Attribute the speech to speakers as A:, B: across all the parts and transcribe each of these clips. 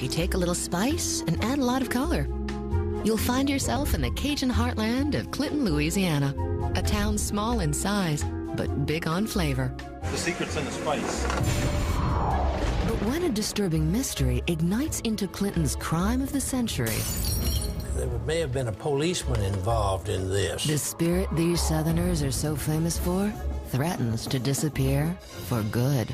A: if you take a little spice and add a lot of color. You'll find yourself in the Cajun heartland of Clinton, Louisiana, a town small in size, but big on flavor.
B: The secret's in the spice.
A: But when a disturbing mystery ignites into Clinton's crime of the century,
C: there may have been a policeman involved in this.
A: the spirit these Southerners are so famous for threatens to disappear for good.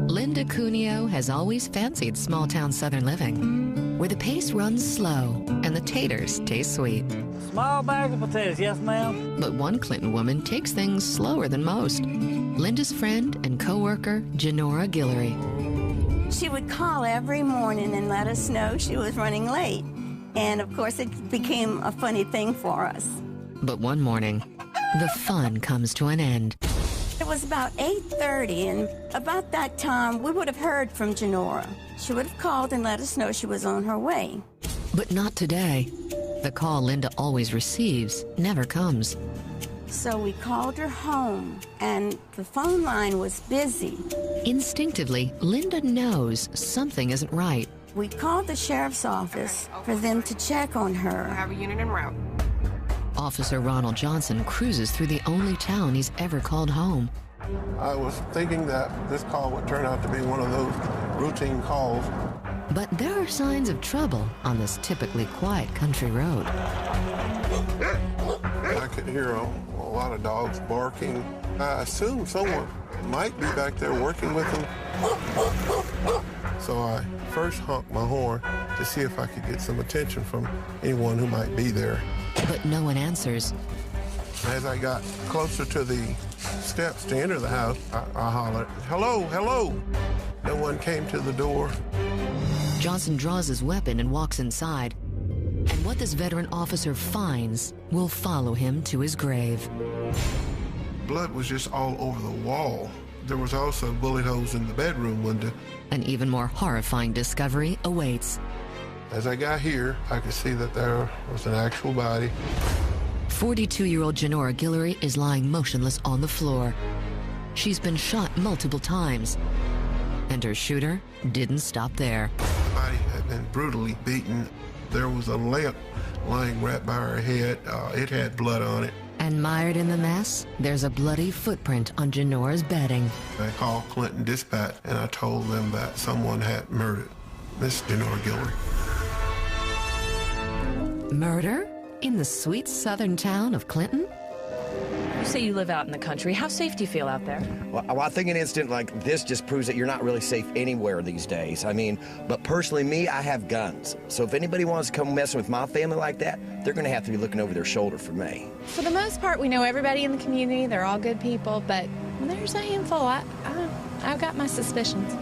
A: Linda Cuneo has always fancied small-town Southern living, where the pace runs slow and the taters taste sweet.
D: Small bag of potatoes, yes, ma'am.
A: But one Clinton woman takes things slower than most. Linda's friend and co-worker, Genore Guillory.
E: She would call every morning and let us know she was running late. And of course, it became a funny thing for us.
A: But one morning, the fun comes to an end.
E: It was about 8:30, and about that time, we would have heard from Genore. She would have called and let us know she was on her way.
A: But not today. The call Linda always receives never comes.
E: So we called her home, and the phone line was busy.
A: Instinctively, Linda knows something isn't right.
E: We called the sheriff's office for them to check on her.
F: I have a unit en route.
A: Officer Ronald Johnson cruises through the only town he's ever called home.
G: I was thinking that this call would turn out to be one of those routine calls.
A: But there are signs of trouble on this typically quiet country road.
G: I could hear a lot of dogs barking. I assumed someone might be back there working with them. So I first honked my horn to see if I could get some attention from anyone who might be there.
A: But no one answers.
G: As I got closer to the steps to enter the house, I hollered, "Hello, hello!" No one came to the door.
A: Johnson draws his weapon and walks inside. And what this veteran officer finds will follow him to his grave.
G: Blood was just all over the wall. There was also bullet holes in the bedroom window.
A: An even more horrifying discovery awaits.
G: As I got here, I could see that there was an actual body.
A: 42-year-old Genore Guillory is lying motionless on the floor. She's been shot multiple times, and her shooter didn't stop there.
G: The body had been brutally beaten. There was a lamp lying right by her head. It had blood on it.
A: And mired in the mess, there's a bloody footprint on Genore's bedding.
G: I called Clinton Dispatch, and I told them that someone had murdered Miss Genore Guillory.
A: Murder? In the sweet southern town of Clinton?
F: You say you live out in the country. How safe do you feel out there?
H: Well, I think an incident like this just proves that you're not really safe anywhere these days. I mean, but personally, me, I have guns. So if anybody wants to come messing with my family like that, they're going to have to be looking over their shoulder for me.
I: For the most part, we know everybody in the community. They're all good people, but there's a handful. I've got my suspicions.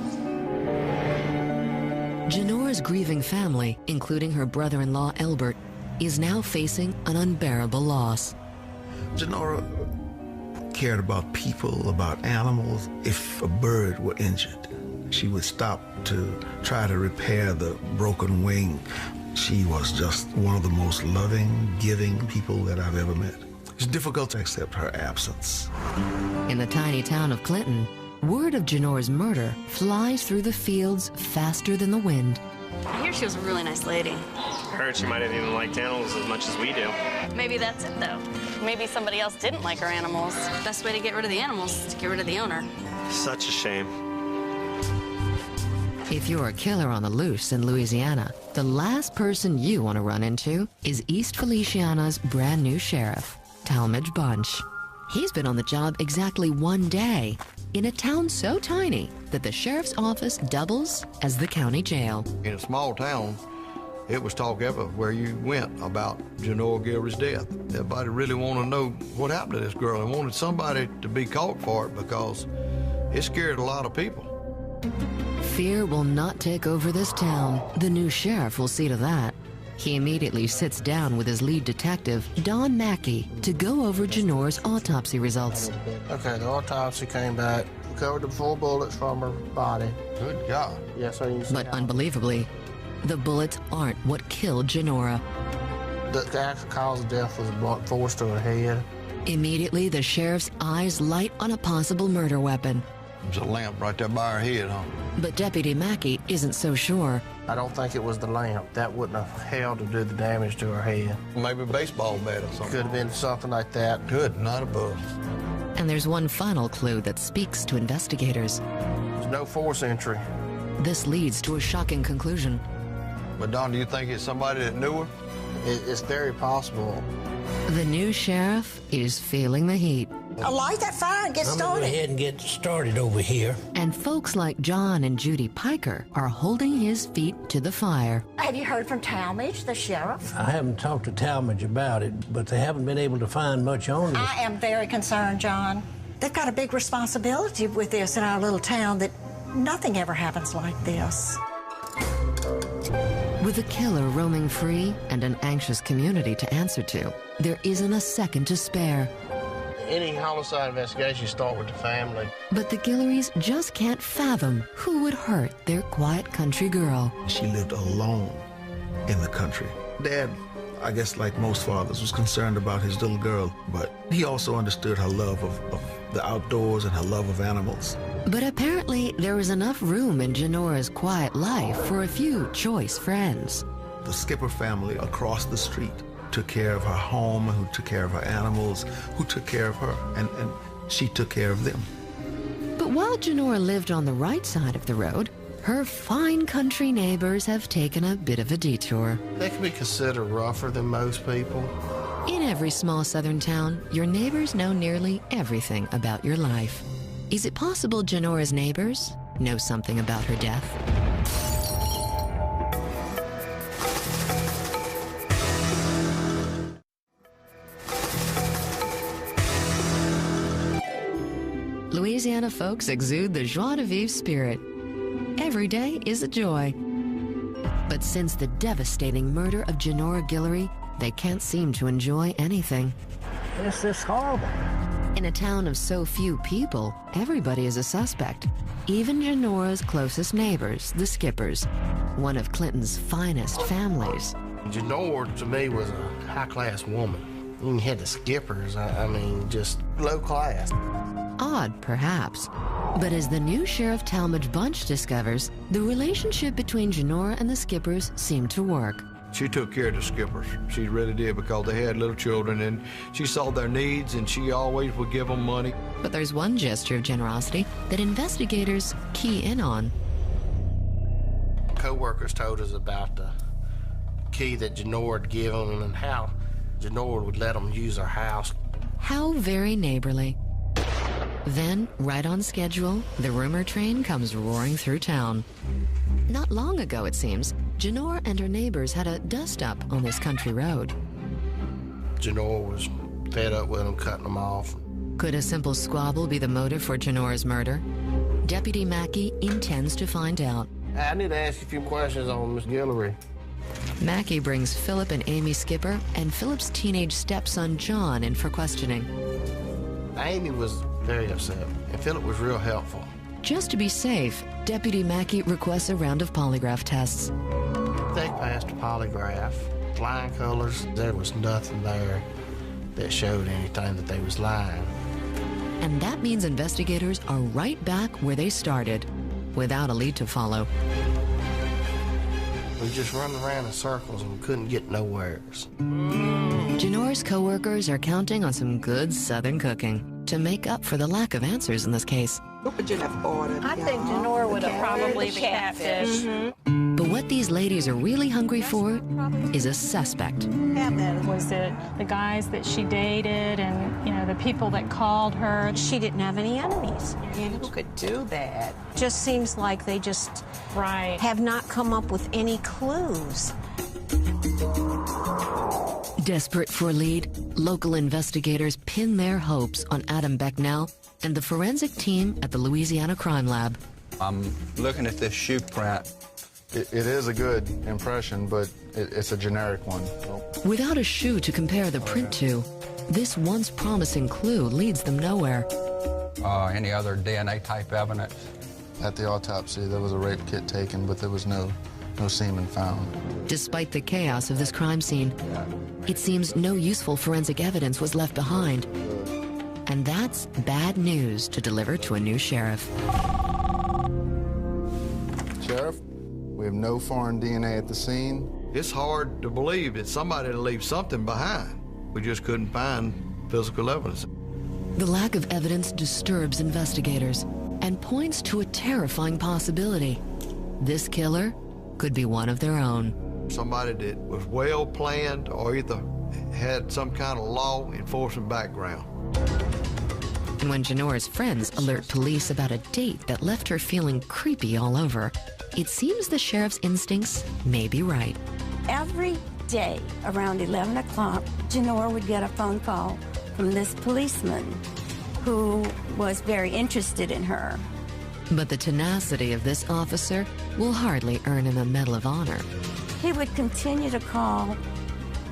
A: Genore's grieving family, including her brother-in-law Elbert, is now facing an unbearable loss.
J: Genore cared about people, about animals. If a bird were injured, she would stop to try to repair the broken wing. She was just one of the most loving, giving people that I've ever met. It's difficult to accept her absence.
A: In the tiny town of Clinton, word of Genore's murder flies through the fields faster than the wind.
K: I hear she was a really nice lady.
L: I heard she might have even liked animals as much as we do.
K: Maybe that's it, though. Maybe somebody else didn't like her animals. Best way to get rid of the animals is to get rid of the owner.
L: Such a shame.
A: If you're a killer on the loose in Louisiana, the last person you want to run into is East Feliciana's brand new sheriff, Talmadge Bunch. He's been on the job exactly 1 day in a town so tiny that the sheriff's office doubles as the county jail.
M: In a small town, it was talk everywhere you went about Genore Guillory's death. Everybody really wanted to know what happened to this girl and wanted somebody to be caught for it because it scared a lot of people.
A: Fear will not take over this town. The new sheriff will see to that. He immediately sits down with his lead detective, Don Mackey, to go over Genore's autopsy results.
C: Okay, the autopsy came back, recovered the 4 bullets from her body.
M: Good God.
C: Yes, sir.
A: But unbelievably, the bullets aren't what killed Genore.
C: The actual cause of death was a blunt force to her head.
A: Immediately, the sheriff's eyes light on a possible murder weapon.
M: There's a lamp right there by her head, huh?
A: But Deputy Mackey isn't so sure.
C: I don't think it was the lamp. That wouldn't have held to do the damage to her head.
M: Maybe a baseball bat or something.
C: Could have been something like that.
M: Good, not a buzz.
A: And there's one final clue that speaks to investigators.
C: There's no force entry.
A: This leads to a shocking conclusion.
M: But Don, do you think it's somebody that knew her?
C: It's very possible.
A: The new sheriff is feeling the heat.
N: Light that fire and get
C: I'm
N: started.
C: gonna go ahead and get started over here.
A: And folks like John and Judy Piker are holding his feet to the fire.
N: Have you heard from Talmadge, the sheriff?
C: I haven't talked to Talmadge about it, but they haven't been able to find much on this.
N: I am very concerned, John. They've got a big responsibility with this in our little town that nothing ever happens like this.
A: With the killer roaming free and an anxious community to answer to, there isn't a second to spare.
C: Any homicide investigation start with the family.
A: But the Guillorys just can't fathom who would hurt their quiet country girl.
J: She lived alone in the country. Dad, I guess like most fathers, was concerned about his little girl, but he also understood her love of the outdoors and her love of animals.
A: But apparently there was enough room in Genore's quiet life for a few choice friends.
J: The Skipper family across the street took care of her home, who took care of her animals, who took care of her, and she took care of them.
A: But while Genore lived on the right side of the road, her fine country neighbors have taken a bit of a detour.
C: They can be considered rougher than most people.
A: In every small southern town, your neighbors know nearly everything about your life. Is it possible Genore's neighbors know something about her death? Louisiana folks exude the joie de vivre spirit. Every day is a joy. But since the devastating murder of Genore Guillory, they can't seem to enjoy anything.
C: This is horrible.
A: In a town of so few people, everybody is a suspect. Even Genore's closest neighbors, the Skippers, one of Clinton's finest families.
C: Genore, to me, was a high-class woman. You had the Skippers, I mean, just low class.
A: Odd, perhaps. But as the new Sheriff Talmadge Bunch discovers, the relationship between Genore and the Skippers seemed to work.
M: She took care of the Skippers. She really did, because they had little children, and she saw their needs, and she always would give them money.
A: But there's one gesture of generosity that investigators key in on.
C: Co-workers told us about the key that Genore had given them and how Genore would let them use her house.
A: How very neighborly. Then, right on schedule, the rumor train comes roaring through town. Not long ago, it seems, Genore and her neighbors had a dust-up on this country road.
C: Genore was fed up with them, cutting them off.
A: Could a simple squabble be the motive for Genore's murder? Deputy Mackey intends to find out.
C: I need to ask you a few questions on Miss Guillory.
A: Mackey brings Philip and Amy Skipper and Philip's teenage stepson John in for questioning.
C: Amy was very upset, and Philip was real helpful.
A: Just to be safe, Deputy Mackey requests a round of polygraph tests.
C: They passed a polygraph. Flying colors, there was nothing there that showed anything that they was lying.
A: And that means investigators are right back where they started, without a lead to follow.
C: We just run around in circles and couldn't get nowheres.
A: Genore's co-workers are counting on some good Southern cooking to make up for the lack of answers in this case.
O: What would you have ordered?
K: I think Genore would have probably the catfish.
A: But what these ladies are really hungry for is a suspect.
P: Was it the guys that she dated and, you know, the people that called her?
N: She didn't have any enemies.
O: Who could do that?
N: Just seems like they just have not come up with any clues.
A: Desperate for a lead, local investigators pin their hopes on Adam Becknell and the forensic team at the Louisiana Crime Lab.
Q: I'm looking at this shoe print.
R: It is a good impression, but it's a generic one.
A: Without a shoe to compare the print to, this once promising clue leads them nowhere.
Q: Any other DNA type evidence?
R: At the autopsy, there was a rape kit taken, but there was no No semen found.
A: Despite the chaos of this crime scene, it seems no useful forensic evidence was left behind. And that's bad news to deliver to a new sheriff.
R: Sheriff, we have no foreign DNA at the scene.
M: It's hard to believe that somebody would leave something behind. We just couldn't find physical evidence.
A: The lack of evidence disturbs investigators and points to a terrifying possibility. This killer could be one of their own.
M: Somebody that was well planned or either had some kind of law enforcement background.
A: And when Genore's friends alert police about a date that left her feeling creepy all over, it seems the sheriff's instincts may be right.
E: Every day around 11 o'clock, Genore would get a phone call from this policeman who was very interested in her.
A: But the tenacity of this officer will hardly earn him a Medal of Honor.
E: He would continue to call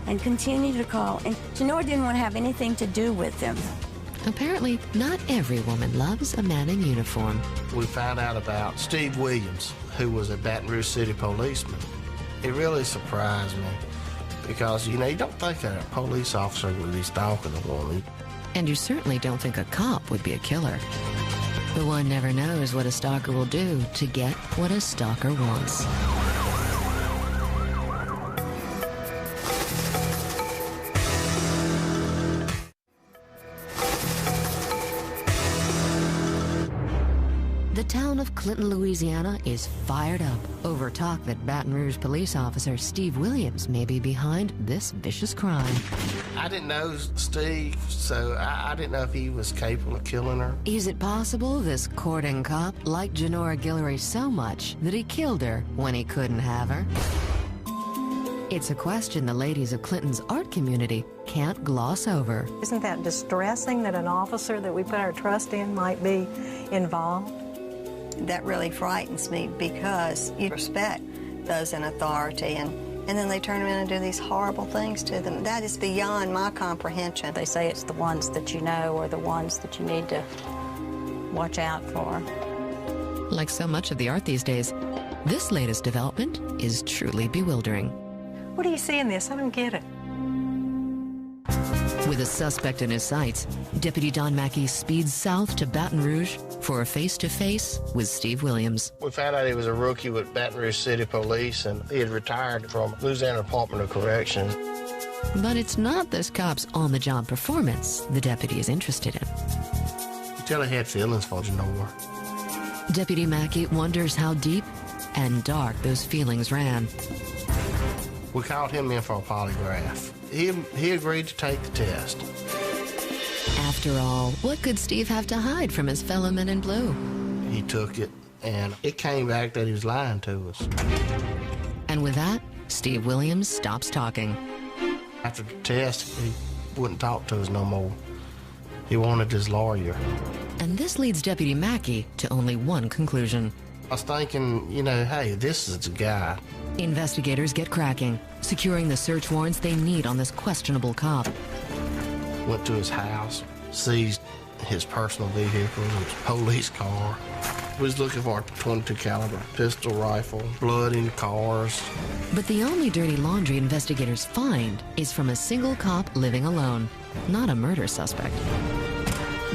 E: and continue to call, and Genore didn't want to have anything to do with him.
A: Apparently, not every woman loves a man in uniform.
C: We found out about Steve Williams, who was a Baton Rouge City policeman. It really surprised me because, you don't think a police officer would be stalking a woman.
A: And you certainly don't think a cop would be a killer. But one never knows what a stalker will do to get what a stalker wants. The town of Clinton, Louisiana is fired up over talk that Baton Rouge police officer Steve Williams may be behind this vicious crime.
C: I didn't know Steve, so I didn't know if he was capable of killing her.
A: Is it possible this courting cop liked Genore Guillory so much that he killed her when he couldn't have her? It's a question the ladies of Clinton's art community can't gloss over.
S: Isn't that distressing that an officer that we put our trust in might be involved?
T: That really frightens me because you respect those in authority and then they turn around and do these horrible things to them. That is beyond my comprehension.
U: They say it's the ones that you know or the ones that you need to watch out for.
A: Like so much of the art these days, this latest development is truly bewildering.
S: What do you see in this? I don't get it.
A: With a suspect in his sights, Deputy Don Mackey speeds south to Baton Rouge for a face-to-face with Steve Williams.
C: We found out he was a rookie with Baton Rouge City Police, and he had retired from Louisiana Department of Corrections.
A: But it's not this cop's on-the-job performance the deputy is interested in.
C: You tell he had feelings for Genore.
A: Deputy Mackey wonders how deep and dark those feelings ran.
C: We called him in for a polygraph. He agreed to take the test.
A: After all, what could Steve have to hide from his fellow men in blue?
C: He took it, and it came back that he was lying to us.
A: And with that, Steve Williams stops talking.
C: After the test, he wouldn't talk to us no more. He wanted his lawyer.
A: And this leads Deputy Mackey to only one conclusion.
C: I was thinking, hey, this is the guy.
A: Investigators get cracking, securing the search warrants they need on this questionable cop.
C: Went to his house, seized his personal vehicle, his police car. We was looking for a .22 caliber pistol rifle, blood in cars.
A: But the only dirty laundry investigators find is from a single cop living alone, not a murder suspect.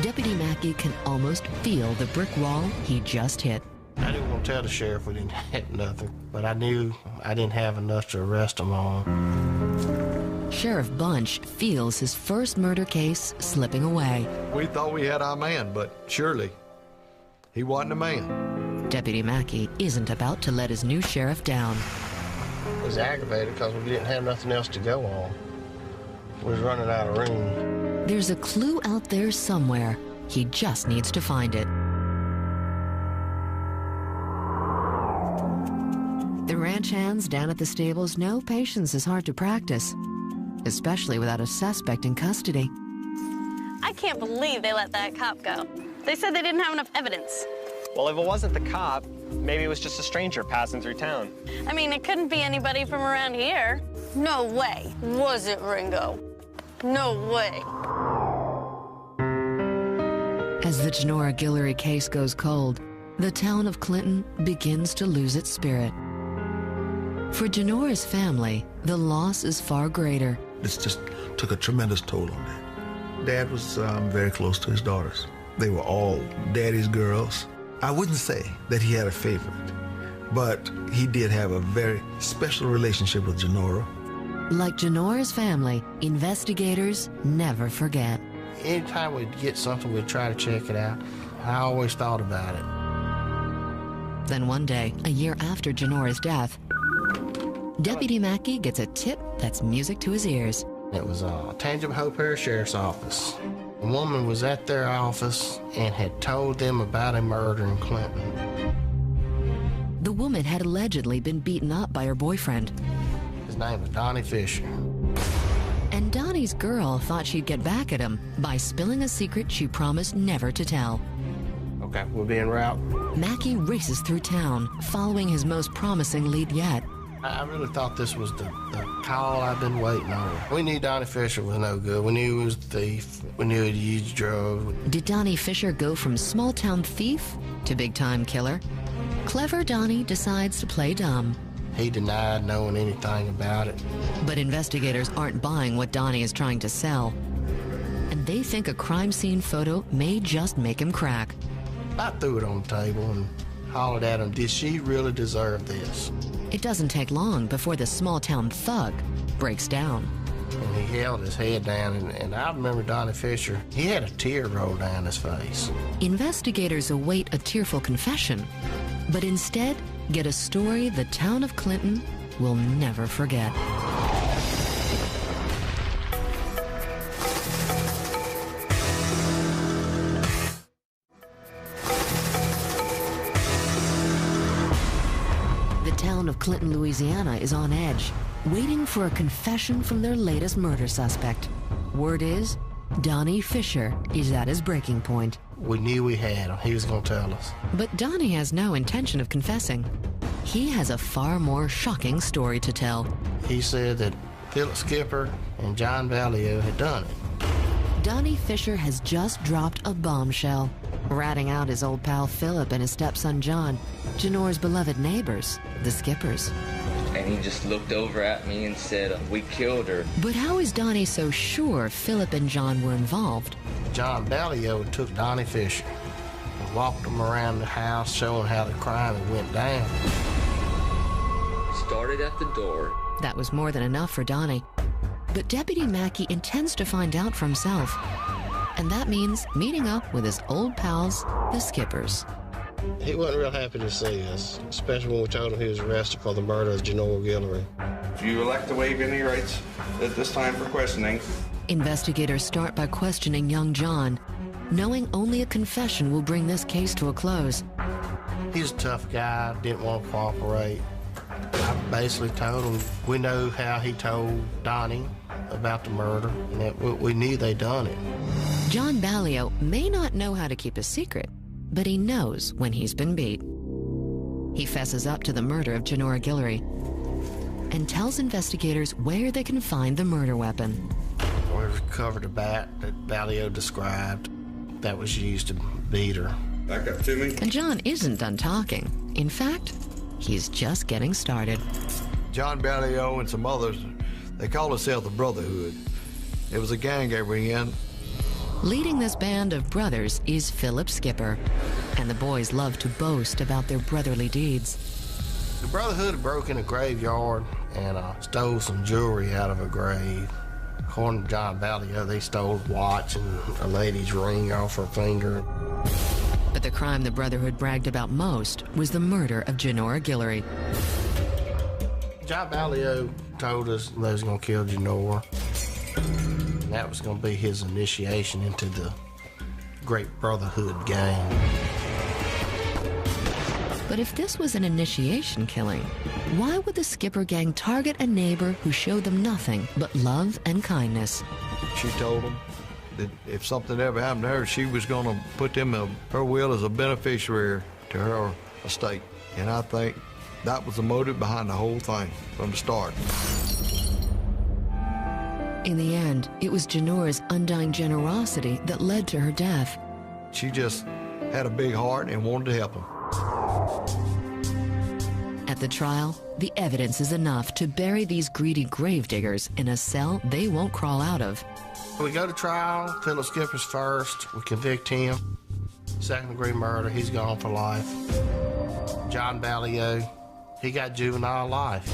A: Deputy Mackey can almost feel the brick wall he just hit.
C: I didn't want to tell the sheriff we didn't have nothing, but I knew I didn't have enough to arrest him on.
A: Sheriff Bunch feels his first murder case slipping away.
M: We thought we had our man, but surely he wasn't a man.
A: Deputy Mackey isn't about to let his new sheriff down.
C: I was aggravated because we didn't have nothing else to go on. We was running out of room.
A: There's a clue out there somewhere. He just needs to find it. The ranch hands down at the stables know patience is hard to practice, especially without a suspect in custody.
K: I can't believe they let that cop go. They said they didn't have enough evidence.
L: Well, if it wasn't the cop, maybe it was just a stranger passing through town.
K: I mean, it couldn't be anybody from around here. No way. Was it Ringo? No way.
A: As the Genore Guillory case goes cold, the town of Clinton begins to lose its spirit. For Genore's family, the loss is far greater.
J: This just took a tremendous toll on them. Dad was very close to his daughters. They were all daddy's girls. I wouldn't say that he had a favorite, but he did have a very special relationship with Genore.
A: Like Genore's family, investigators never forget.
C: Anytime we'd get something, we'd try to check it out. I always thought about it.
A: Then one day, a year after Genore's death, Deputy Mackey gets a tip that's music to his ears.
C: It was Tangible Hope Parish Sheriff's Office. A woman was at their office and had told them about a murder in Clinton.
A: The woman had allegedly been beaten up by her boyfriend.
C: His name was Donnie Fisher.
A: And Donnie's girl thought she'd get back at him by spilling a secret she promised never to tell.
C: Okay, we'll be en route.
A: Mackey races through town, following his most promising lead yet.
C: I really thought this was the call I've been waiting on. We knew Donnie Fisher was no good. We knew he was a thief. We knew he'd used drugs.
A: Did Donnie Fisher go from small-town thief to big-time killer? Clever Donnie decides to play dumb.
C: He denied knowing anything about it.
A: But investigators aren't buying what Donnie is trying to sell. And they think a crime scene photo may just make him crack.
C: I threw it on the table and hollered at him, did she really deserve this?
A: It doesn't take long before the small-town thug breaks down.
C: And he held his head down, and I remember Donnie Fisher, he had a tear roll down his face.
A: Investigators await a tearful confession, but instead get a story the town of Clinton will never forget. The town of Clinton, Louisiana is on edge, waiting for a confession from their latest murder suspect. Word is, Donnie Fisher is at his breaking point.
C: We knew we had him. He was going to tell us.
A: But Donnie has no intention of confessing. He has a far more shocking story to tell.
C: He said that Philip Skipper and John Valio had done it.
A: Donnie Fisher has just dropped a bombshell, ratting out his old pal Philip and his stepson John, Genore's beloved neighbors, the Skippers.
B: And he just looked over at me and said, we killed her.
A: But how is Donnie so sure Philip and John were involved?
C: John Valio took Donnie Fisher and walked him around the house, showing how the crime went down.
B: Started at the door.
A: That was more than enough for Donnie. But Deputy Mackey intends to find out for himself. And that means meeting up with his old pals, the Skippers.
C: He wasn't real happy to see us, especially when we told him he was arrested for the murder of Genore Guillory.
Q: If you elect to waive any rights at this time for questioning.
A: Investigators start by questioning young John, knowing only a confession will bring this case to a close.
C: He's a tough guy, didn't want to cooperate. I basically told him we know how he told Donnie about the murder, and that we knew they'd done it.
A: John Valio may not know how to keep a secret, but he knows when he's been beat. He fesses up to the murder of Genore Guillory and tells investigators where they can find the murder weapon.
C: We recovered a bat that Valio described that was used to beat her.
Q: Back up to me.
A: And John isn't done talking. In fact, he's just getting started.
M: John Valio and some others, they call themselves the Brotherhood. It was a gang they were in.
A: Leading this band of brothers is Philip Skipper, and the boys love to boast about their brotherly deeds.
C: The Brotherhood broke in a graveyard and stole some jewelry out of a grave. According to John Valio, they stole a watch and a lady's ring off her finger.
A: But the crime the Brotherhood bragged about most was the murder of Genore Guillory.
C: John Valio told us they was going to kill Genore. And that was going to be his initiation into the Great Brotherhood gang.
A: But if this was an initiation killing, why would the Skipper gang target a neighbor who showed them nothing but love and kindness?
M: She told them that if something ever happened to her, she was going to put them in her will as a beneficiary to her estate. And I think that was the motive behind the whole thing from the start.
A: In the end, it was Genore's undying generosity that led to her death.
M: She just had a big heart and wanted to help them.
A: At the trial, the evidence is enough to bury these greedy gravediggers in a cell they won't crawl out of.
C: We go to trial. Philip Skipper's first. We convict him. Second-degree murder. He's gone for life. John Ballio, he got juvenile life.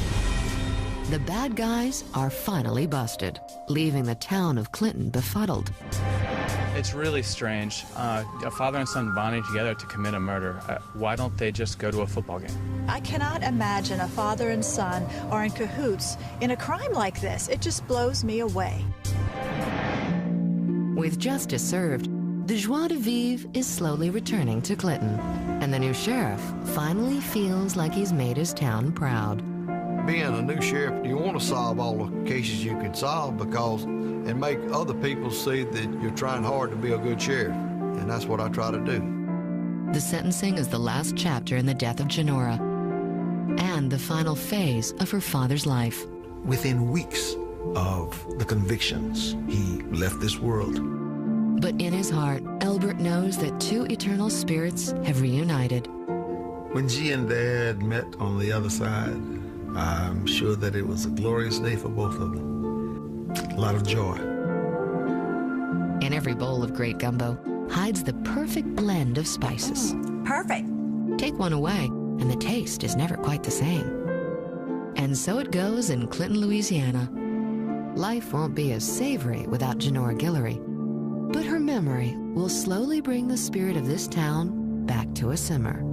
A: The bad guys are finally busted, leaving the town of Clinton befuddled.
D: It's really strange. A father and son bonding together to commit a murder. Why don't they just go to a football game?
V: I cannot imagine a father and son are in cahoots in a crime like this. It just blows me away.
A: With justice served, the joie de vivre is slowly returning to Clinton, and the new sheriff finally feels like he's made his town proud.
M: Being a new sheriff, you want to solve all the cases you can solve and make other people see that you're trying hard to be a good sheriff, and that's what I try to do.
A: The sentencing is the last chapter in the death of Genore, and the final phase of her father's life.
J: Within weeks of the convictions, he left this world.
A: But in his heart, Elbert knows that two eternal spirits have reunited.
J: When G and Dad met on the other side, I'm sure that it was a glorious day for both of them. A lot of joy.
A: In every bowl of great gumbo hides the perfect blend of spices.
N: Perfect.
A: Take one away, and the taste is never quite the same. And so it goes in Clinton, Louisiana. Life won't be as savory without Genore Guillory, but her memory will slowly bring the spirit of this town back to a simmer.